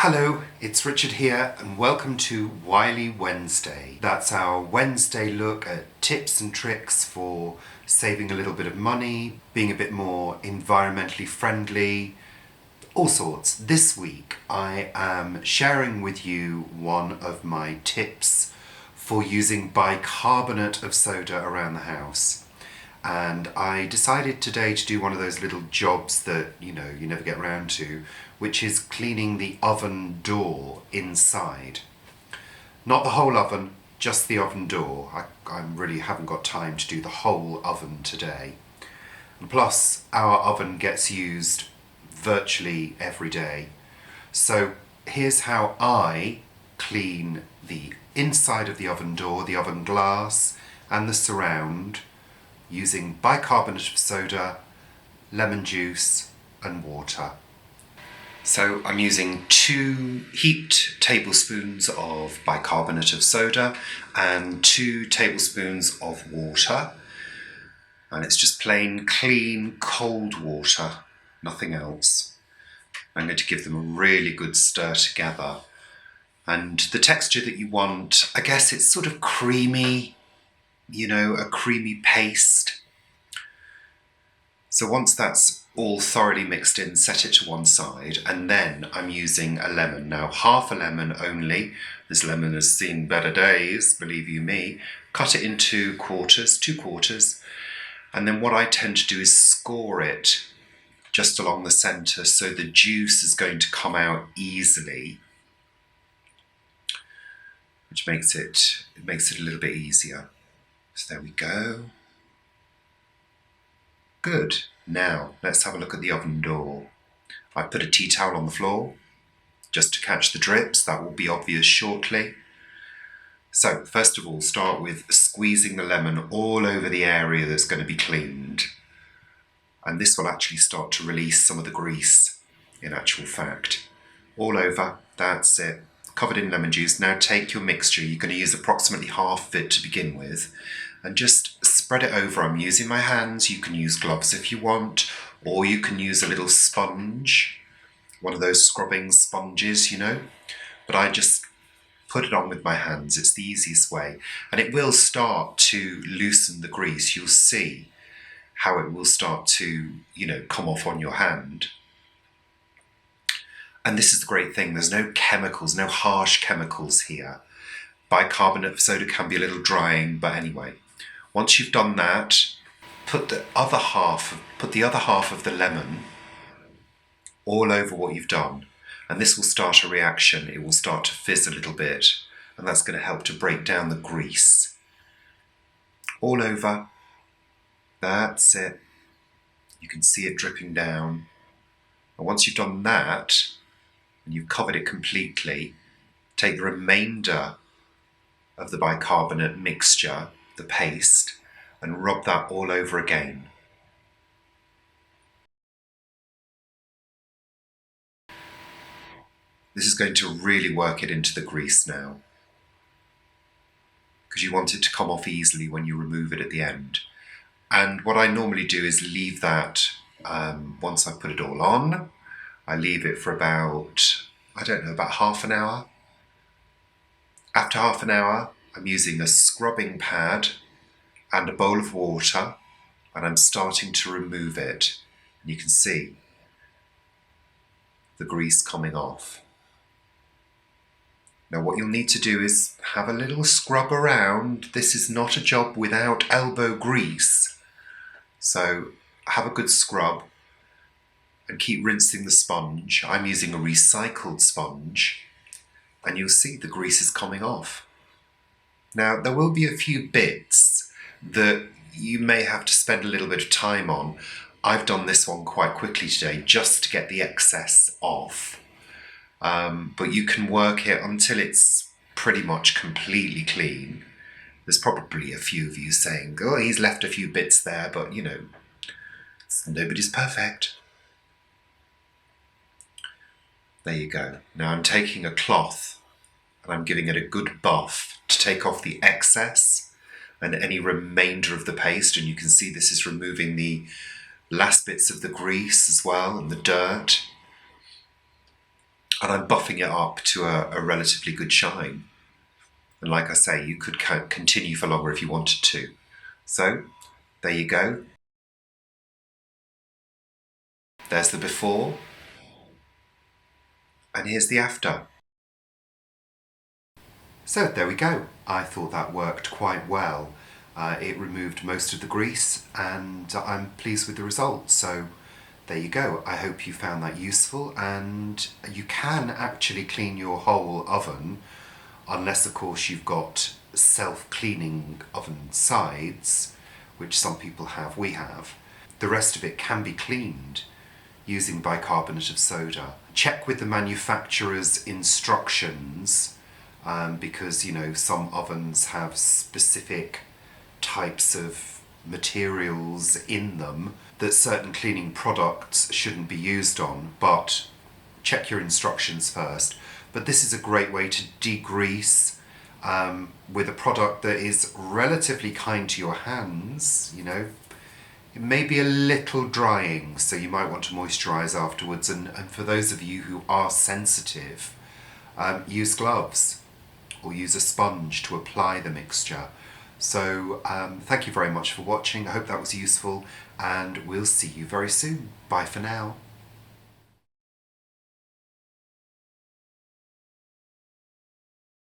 Hello, it's Richard here and welcome to Wily Wednesday. That's our Wednesday look at tips and tricks for saving a little bit of money, being a bit more environmentally friendly, all sorts. This week I am sharing with you one of my tips for using bicarbonate of soda around the house. And I decided today to do one of those little jobs that, you never get around to, which is cleaning the oven door inside. Not the whole oven, just the oven door. I really haven't got time to do the whole oven today. And plus, our oven gets used virtually every day. So here's how I clean the inside of the oven door, the oven glass, and the surround using bicarbonate of soda, lemon juice, and water. So I'm using 2 heaped tablespoons of bicarbonate of soda and 2 tablespoons of water. And it's just plain, clean, cold water, nothing else. I'm going to give them a really good stir together. And the texture that you want, I guess it's sort of creamy, a creamy paste. So once that's all thoroughly mixed in, set it to one side, and then I'm using a lemon. Now, half a lemon only. This lemon has seen better days, believe you me. Cut it into quarters, 2 quarters, and then what I tend to do is score it just along the centre so the juice is going to come out easily, which makes it a little bit easier. So there we go. Good. Now, let's have a look at the oven door. I put a tea towel on the floor just to catch the drips. That will be obvious shortly. So, first of all, start with squeezing the lemon all over the area that's going to be cleaned. And this will actually start to release some of the grease, in actual fact. All over, that's it. Covered in lemon juice. Now take your mixture. You're going to use approximately half of it to begin with. And just spread it over. I'm using my hands. You can use gloves if you want, or you can use a little sponge, one of those scrubbing sponges, But I just put it on with my hands. It's the easiest way. And it will start to loosen the grease. You'll see how it will start to, come off on your hand. And this is the great thing. There's no chemicals, no harsh chemicals here. Bicarbonate of soda can be a little drying, but anyway. Once you've done that, put the other half of the lemon all over what you've done. And this will start a reaction. It will start to fizz a little bit. And that's going to help to break down the grease. All over. That's it. You can see it dripping down. And once you've done that, and you've covered it completely, take the remainder of the bicarbonate mixture, the paste, and rub that all over again. This is going to really work it into the grease now, because you want it to come off easily when you remove it at the end. And what I normally do is leave that, once I've put it all on, I leave it for about half an hour. After half an hour, I'm using a scrubbing pad and a bowl of water, and I'm starting to remove it. And you can see the grease coming off. Now what you'll need to do is have a little scrub around. This is not a job without elbow grease. So have a good scrub and keep rinsing the sponge. I'm using a recycled sponge, and you'll see the grease is coming off. Now, there will be a few bits that you may have to spend a little bit of time on. I've done this one quite quickly today just to get the excess off. But you can work it until it's pretty much completely clean. There's probably a few of you saying, oh, he's left a few bits there, but nobody's perfect. There you go. Now I'm taking a cloth and I'm giving it a good buff to take off the excess and any remainder of the paste. And you can see this is removing the last bits of the grease as well and the dirt. and I'm buffing it up to a relatively good shine. And like I say, you could continue for longer if you wanted to. So there you go. There's the before, and here's the after. So there we go. I thought that worked quite well. It removed most of the grease, and I'm pleased with the results. So there you go. I hope you found that useful, and you can actually clean your whole oven, unless of course you've got self-cleaning oven sides, which some people have, we have. The rest of it can be cleaned using bicarbonate of soda. Check with the manufacturer's instructions, because some ovens have specific types of materials in them that certain cleaning products shouldn't be used on, but check your instructions first. But this is a great way to degrease with a product that is relatively kind to your hands. It may be a little drying, so you might want to moisturize afterwards, and for those of you who are sensitive, use gloves or use a sponge to apply the mixture. So thank you very much for watching. I hope that was useful, and we'll see you very soon. Bye for now.